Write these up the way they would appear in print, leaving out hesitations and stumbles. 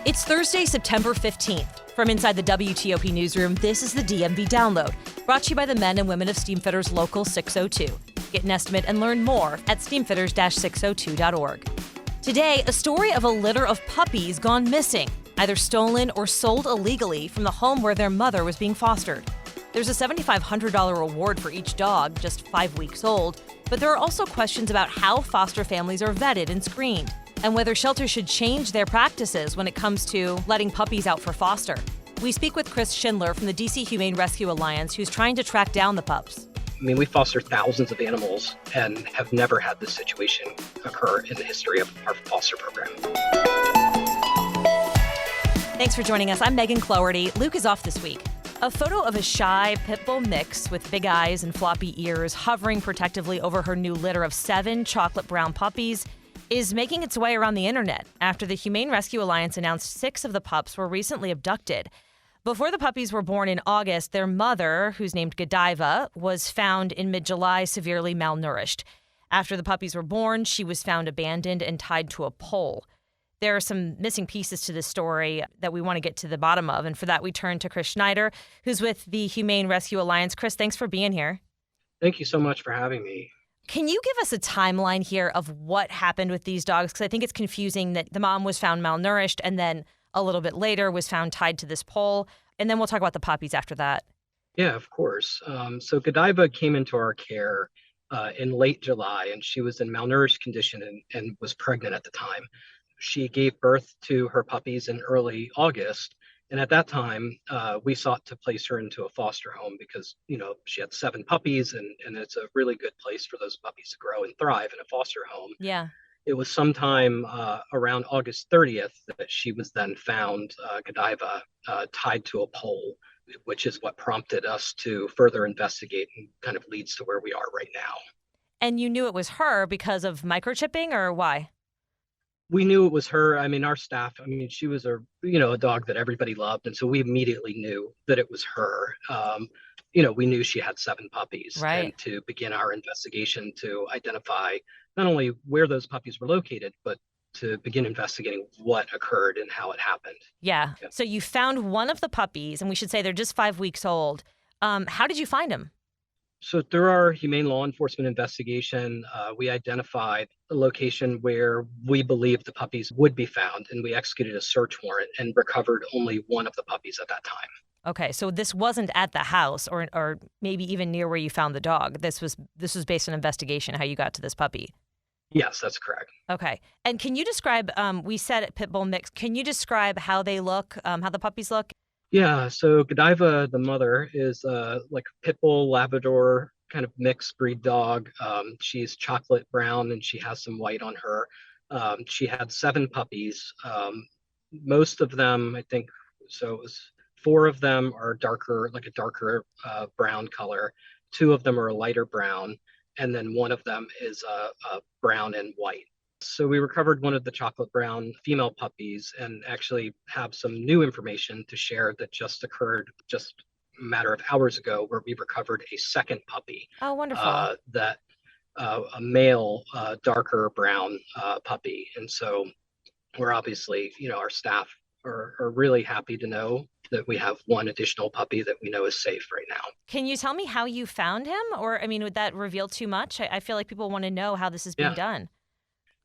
It's Thursday, September 15th. From inside the WTOP newsroom, this is the DMV Download, brought to you by the men and women of Steamfitters Local 602. Get an estimate and learn more at steamfitters-602.org. Today, a story of a litter of puppies gone missing, either stolen or sold illegally from the home where their mother was being fostered. There's a $7,500 reward for each dog, just 5 weeks old, but there are also questions about how foster families are vetted and screened, and whether shelters should change their practices when it comes to letting puppies out for foster. We speak with Chris Schindler from the DC Humane Rescue Alliance, who's trying to track down the pups. I mean, we foster thousands of animals and have never had this situation occur in the history of our foster program. Thanks for joining us. I'm Megan Cloherty. Luke is off this week. A photo of a shy pit bull mix with big eyes and floppy ears hovering protectively over her new litter of 7 chocolate brown puppies is making its way around the internet after the Humane Rescue Alliance announced 6 of the pups were recently abducted. Before the puppies were born in August, their mother, who's named Godiva, was found in mid-July severely malnourished. After the puppies were born, she was found abandoned and tied to a pole. There are some missing pieces to this story that we want to get to the bottom of, and for that we turn to Chris Schneider, who's with the Humane Rescue Alliance. Chris, thanks for being here. Thank you so much for having me. Can you give us a timeline here of what happened with these dogs? Because I think it's confusing that the mom was found malnourished and then a little bit later was found tied to this pole. And then we'll talk about the puppies after that. Yeah, of course. So Godiva came into our care in late July, and she was in malnourished condition and was pregnant at the time. She gave birth to her puppies in early August. And at that time, we sought to place her into a foster home because, she had 7 puppies and it's a really good place for those puppies to grow and thrive in a foster home. Yeah. It was sometime around August 30th that she was then found, Godiva, tied to a pole, which is what prompted us to further investigate and kind of leads to where we are right now. And you knew it was her because of microchipping, or why? We knew it was her. I mean, our staff, she was a dog that everybody loved. And so we immediately knew that it was her. We knew she had 7 puppies. Right. And to begin our investigation to identify not only where those puppies were located, but to begin investigating what occurred and how it happened. Yeah. So you found one of the puppies, and we should say they're just 5 weeks old. How did you find him? So through our humane law enforcement investigation, we identified a location where we believed the puppies would be found, and we executed a search warrant and recovered only one of the puppies at that time. Okay, so this wasn't at the house or maybe even near where you found the dog. This was based on investigation, how you got to this puppy. Yes, that's correct. Okay. And can you describe, we said at pit bull mix, can you describe how they look, how the puppies look? Yeah, so Godiva, the mother, is like a pit bull Labrador kind of mixed breed dog. She's chocolate brown and she has some white on her. She had 7 puppies. Most of them, I think, so it was 4 of them are darker, like a darker brown color. 2 of them are a lighter brown, and then 1 of them is a brown and white. So we recovered one of the chocolate brown female puppies and actually have some new information to share that just occurred just a matter of hours ago, where we recovered a second puppy. Oh, wonderful. A male, darker brown puppy. And so we're obviously, our staff are really happy to know that we have one additional puppy that we know is safe right now. Can you tell me how you found him? Or, would that reveal too much? I feel like people want to know how this is being done.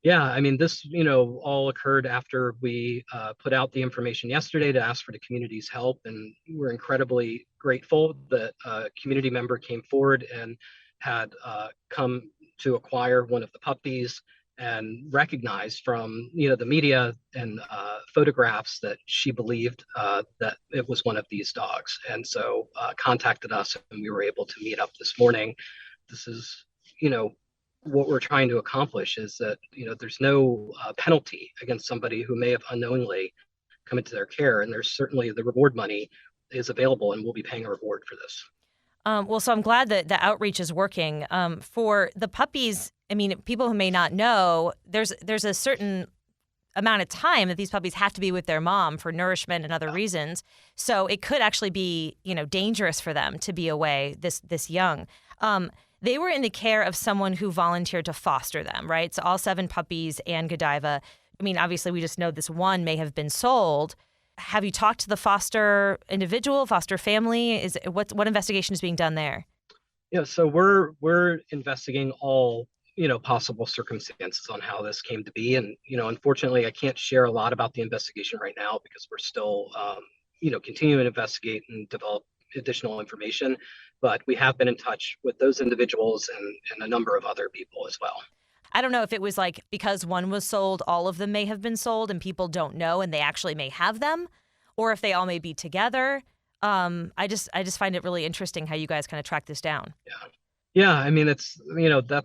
Yeah, this, all occurred after we put out the information yesterday to ask for the community's help. And we're incredibly grateful that a community member came forward and had come to acquire one of the puppies and recognized from, the media and photographs that she believed that it was one of these dogs. And so contacted us, and we were able to meet up this morning. This is, what we're trying to accomplish is that, there's no penalty against somebody who may have unknowingly come into their care. And there's certainly the reward money is available, and we'll be paying a reward for this. So I'm glad that the outreach is working. For the puppies, people who may not know, there's a certain amount of time that these puppies have to be with their mom for nourishment and other reasons. So it could actually be, dangerous for them to be away this young. They were in the care of someone who volunteered to foster them, right? So all 7 puppies and Godiva I mean, obviously, we just know this one may have been sold. Have you talked to the foster individual, foster family? What investigation is being done there? Yeah, so we're investigating all possible circumstances on how this came to be, and unfortunately, I can't share a lot about the investigation right now because we're still continuing to investigate and develop additional information. But we have been in touch with those individuals and a number of other people as well. I don't know if it was like because one was sold, all of them may have been sold and people don't know and they actually may have them, or if they all may be together. I just find it really interesting how you guys kind of track this down. Yeah. Yeah, I mean, that's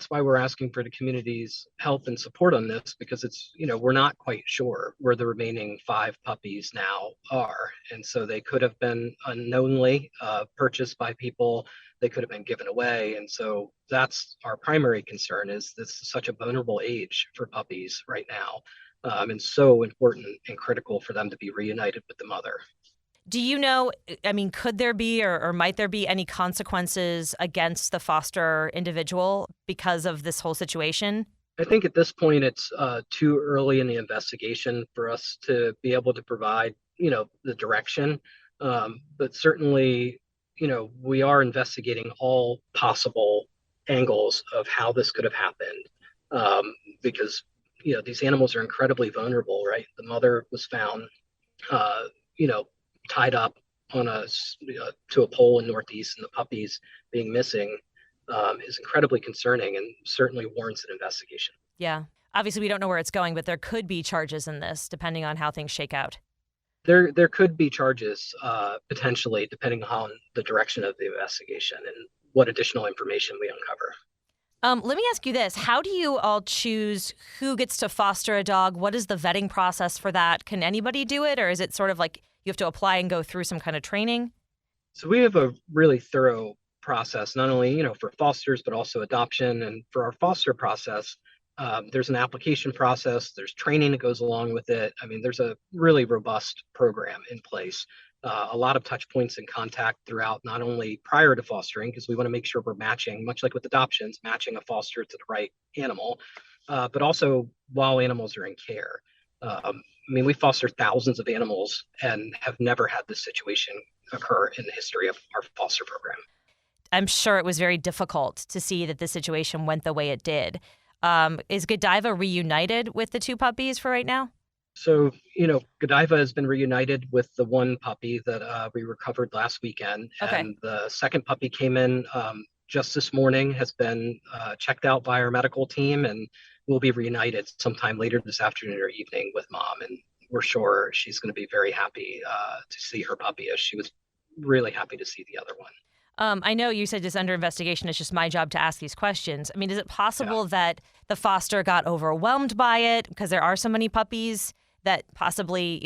why we're asking for the community's help and support on this because we're not quite sure where the remaining 5 puppies now are. And so they could have been unknowingly purchased by people. They could have been given away. And so that's our primary concern is this is such a vulnerable age for puppies right now. And so important and critical for them to be reunited with the mother. Do you know, I mean, could there be or might there be any consequences against the foster individual because of this whole situation? I think at this point it's too early in the investigation for us to be able to provide, the direction. But certainly, we are investigating all possible angles of how this could have happened because, these animals are incredibly vulnerable, right? The mother was found, you know, tied up on to a pole in Northeast, and the puppies being missing is incredibly concerning and certainly warrants an investigation. Yeah. Obviously, we don't know where it's going, but there could be charges in this depending on how things shake out. There could be charges potentially depending on the direction of the investigation and what additional information we uncover. Let me ask you this. How do you all choose who gets to foster a dog? What is the vetting process for that? Can anybody do it? Or is it sort of like you have to apply and go through some kind of training? So we have a really thorough process, not only, for fosters, but also adoption. And for our foster process, there's an application process, there's training that goes along with it. I mean, there's a really robust program in place. A lot of touch points and contact throughout, not only prior to fostering, because we want to make sure we're matching, much like with adoptions, matching a foster to the right animal, but also while animals are in care. I mean, we foster thousands of animals and have never had this situation occur in the history of our foster program. I'm sure it was very difficult to see that this situation went the way it did. Is Godiva reunited with the 2 puppies for right now? So, Godiva has been reunited with the 1 puppy that we recovered last weekend. Okay. And the second puppy came in just this morning, has been checked out by our medical team, and will be reunited sometime later this afternoon or evening with mom. And we're sure she's going to be very happy to see her puppy, as she was really happy to see the other one. I know you said it's under investigation. It's just my job to ask these questions. I mean, is it possible that the foster got overwhelmed by it because there are so many puppies that possibly,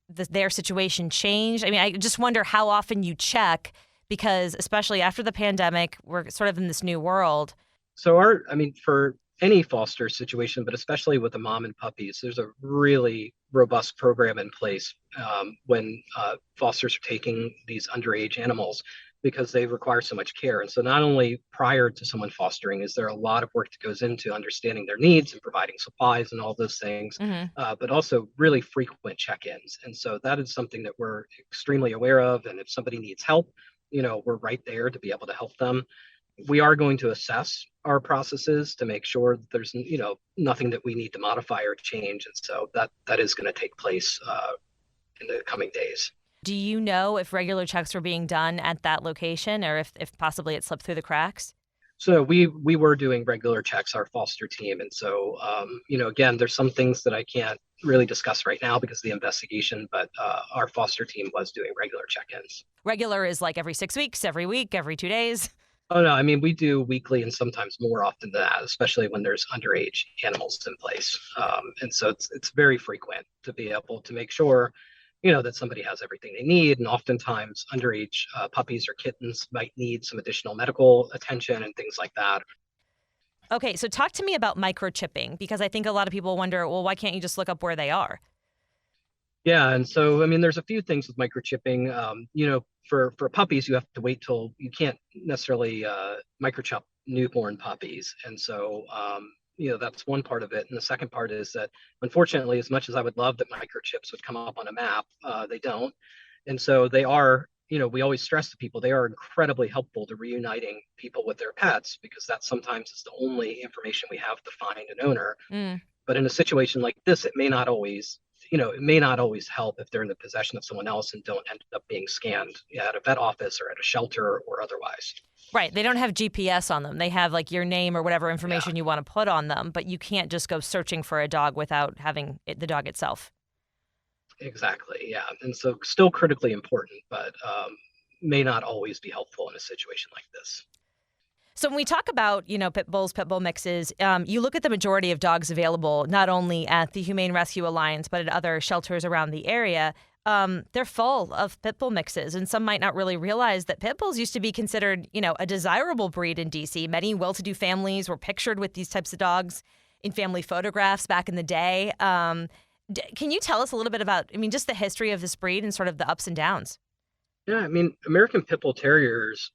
their situation changed? I mean, I just wonder how often you check because especially after the pandemic, we're sort of in this new world. So for any foster situation, but especially with the mom and puppies, there's a really robust program in place when fosters are taking these underage animals, because they require so much care. And so not only prior to someone fostering is there a lot of work that goes into understanding their needs and providing supplies and all those things, but also really frequent check-ins. And so that is something that we're extremely aware of. And if somebody needs help, we're right there to be able to help them. We are going to assess our processes to make sure that there's, nothing that we need to modify or change. And so that is going to take place in the coming days. Do you know if regular checks were being done at that location or if possibly it slipped through the cracks? So we were doing regular checks, our foster team. And so, again, there's some things that I can't really discuss right now because of the investigation, but our foster team was doing regular check-ins. Regular is like every 6 weeks, every week, every 2 days? Oh, no, I mean, we do weekly and sometimes more often than that, especially when there's underage animals in place. And so it's very frequent to be able to make sure that somebody has everything they need. And oftentimes underage puppies or kittens might need some additional medical attention and things like that. Okay, so talk to me about microchipping, because I think a lot of people wonder, well, why can't you just look up where they are? Yeah, and so, I mean, there's a few things with microchipping. For puppies, you have to wait till you can't necessarily microchip newborn puppies. And so, that's one part of it. And the second part is that, unfortunately, as much as I would love that microchips would come up on a map, they don't. And so they are, we always stress to people, they are incredibly helpful to reuniting people with their pets, because that sometimes is the only information we have to find an owner. But in a situation like this, it may not always help if they're in the possession of someone else and don't end up being scanned at a vet office or at a shelter or otherwise. Right. They don't have GPS on them. They have like your name or whatever information you want to put on them, but you can't just go searching for a dog without having the dog itself. Exactly. Yeah. And so still critically important, but may not always be helpful in a situation like this. So when we talk about, pit bulls, pit bull mixes, you look at the majority of dogs available, not only at the Humane Rescue Alliance, but at other shelters around the area. They're full of pit bull mixes, and some might not really realize that pit bulls used to be considered, a desirable breed in DC. Many well-to-do families were pictured with these types of dogs in family photographs back in the day. Can you tell us a little bit about, just the history of this breed and sort of the ups and downs? Yeah, American Pit Bull Terriers,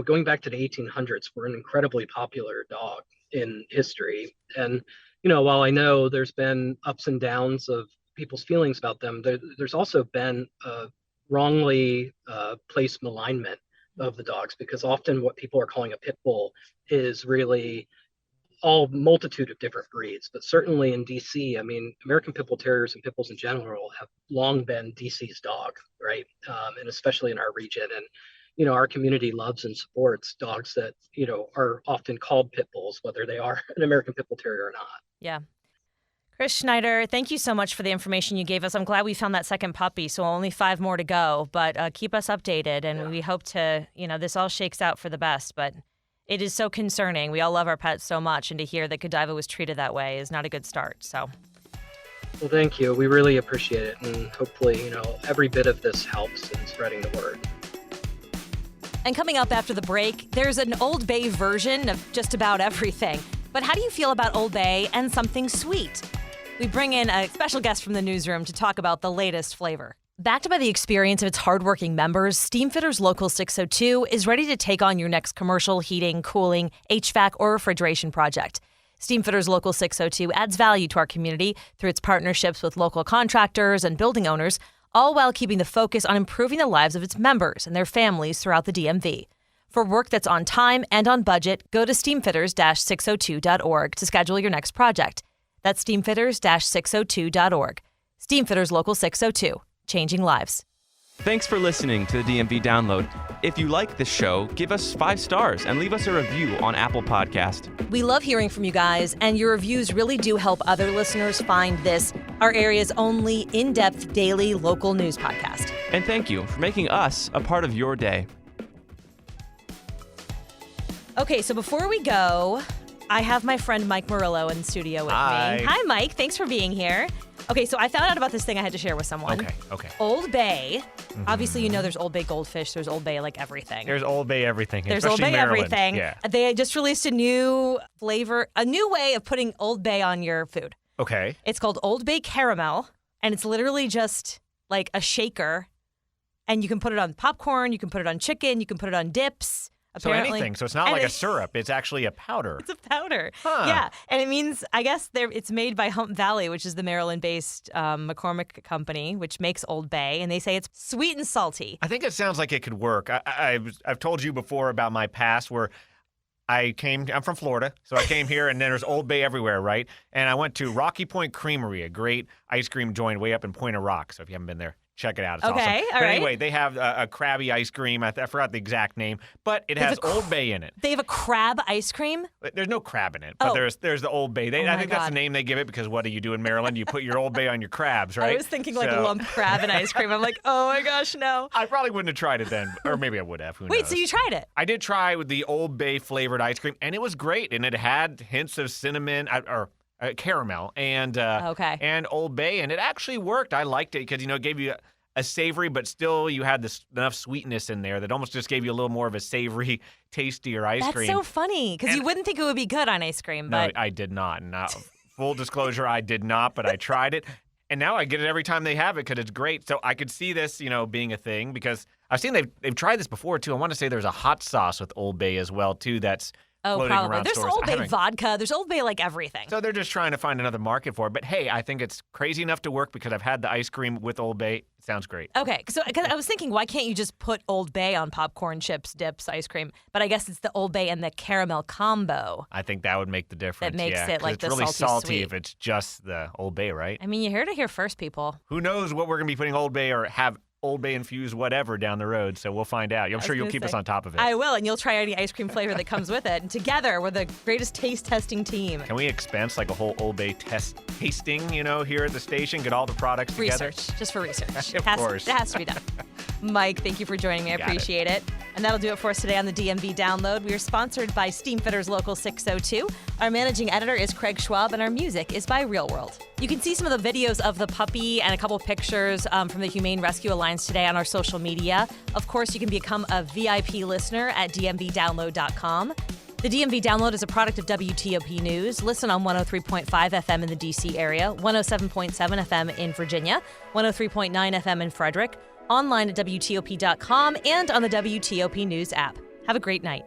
going back to the 1800s, were an incredibly popular dog in history. And, while I know there's been ups and downs of people's feelings about them, there's also been wrongly placed malignment of the dogs, because often what people are calling a pit bull is really all multitude of different breeds. But certainly in DC, American Pit Bull Terriers and pit bulls in general have long been DC's dog, right? And especially in our region. And our community loves and supports dogs that, are often called pit bulls, whether they are an American Pit Bull Terrier or not. Yeah. Chris Schneider, thank you so much for the information you gave us. I'm glad we found that second puppy, so only 5 more to go. But keep us updated, and we hope to, this all shakes out for the best. But it is so concerning. We all love our pets so much, and to hear that Godiva was treated that way is not a good start. So. Well, thank you. We really appreciate it, and hopefully, every bit of this helps in spreading the word. And coming up after the break, there's an Old Bay version of just about everything. But how do you feel about Old Bay and something sweet? We bring in a special guest from the newsroom to talk about the latest flavor. Backed by the experience of its hardworking members, Steamfitters Local 602 is ready to take on your next commercial, heating, cooling, HVAC, or refrigeration project. Steamfitters Local 602 adds value to our community through its partnerships with local contractors and building owners, all while keeping the focus on improving the lives of its members and their families throughout the DMV. For work that's on time and on budget, go to steamfitters-602.org to schedule your next project. That's steamfitters-602.org. Steamfitters Local 602, changing lives. Thanks for listening to the DMV Download. If you like this show, give us 5 stars and leave us a review on Apple Podcast. We love hearing from you guys, and your reviews really do help other listeners find this, our area's only in-depth daily local news podcast. And thank you for making us a part of your day. Okay, so before we go, I have my friend Mike Murillo in the studio with me. Hi, Mike. Thanks for being here. Okay, so I found out about this thing I had to share with someone. Okay. Old Bay. Obviously, there's Old Bay Goldfish. There's Old Bay, like, everything. There's Old Bay everything. There's Old Bay Maryland. everything. Yeah. They just released a new flavor, a new way of putting Old Bay on your food. Okay. It's called Old Bay Caramel, and it's literally just like a shaker. And you can put it on popcorn, you can put it on chicken, you can put it on dips. Apparently. So anything. So it's not like a syrup. It's actually a powder. It's a powder. Huh. Yeah. And it means, I guess, it's made by Hump Valley, which is the Maryland-based McCormick company, which makes Old Bay. And they say it's sweet and salty. I think it sounds like it could work. I've told you before about my past where I'm from Florida, so I came here and then there's Old Bay everywhere, right? And I went to Rocky Point Creamery, a great ice cream joint way up in Point of Rock. So if you haven't been there, check it out. It's awesome. All but right. Anyway, they have a crabby ice cream. I forgot the exact name, but it has Old Bay in it. They have a crab ice cream? There's no crab in it, but there's the Old Bay. I think that's the name they give it because what do you do in Maryland? You put your Old Bay on your crabs, right? I was thinking like lump crab and ice cream. I'm like, oh my gosh, no. I probably wouldn't have tried it then, or maybe I would have. Who Wait, knows? so you tried it? I did try with the Old Bay flavored ice cream, and it was great, and it had hints of cinnamon or caramel and Old Bay, and it actually worked. I liked it because it gave you a savory, but still you had enough sweetness in there that almost just gave you a little more of a savory, tastier ice cream. That's so funny, because you wouldn't think it would be good on ice cream. But no, I did not. Full disclosure, I did not, but I tried it. And now I get it every time they have it because it's great. So I could see this, being a thing because I've seen they've tried this before, too. I want to say there's a hot sauce with Old Bay as well, too, that's floating probably. around There's stores. Old Bay vodka. There's Old Bay like everything. So they're just trying to find another market for it. But hey, I think it's crazy enough to work because I've had the ice cream with Old Bay. It sounds great. Okay, so 'cause I was thinking, why can't you just put Old Bay on popcorn, chips, dips, ice cream? But I guess it's the Old Bay and the caramel combo. I think that would make the difference. That makes it like it's the really salty sweet. if it's just the Old Bay, right? I mean, you heard it here first, people. Who knows what we're going to be putting Old Bay or have Old Bay infused whatever down the road, so we'll find out. I'm sure you'll keep us on top of it. I will, and you'll try any ice cream flavor that comes with it. And together, we're the greatest taste testing team. Can we expense like a whole Old Bay tasting, here at the station, get all the products together? Research, just for research. Of course. It has to be done. Mike, thank you for joining me. I appreciate it. And that'll do it for us today on the DMV Download. We are sponsored by Steamfitters Local 602. Our managing editor is Craig Schwab, and our music is by Real World. You can see some of the videos of the puppy and a couple pictures from the Humane Rescue Alliance today on our social media. Of course, you can become a VIP listener at dmvdownload.com. The DMV Download is a product of WTOP News. Listen on 103.5 FM in the D.C. area, 107.7 FM in Virginia, 103.9 FM in Frederick, online at WTOP.com, and on the WTOP News app. Have a great night.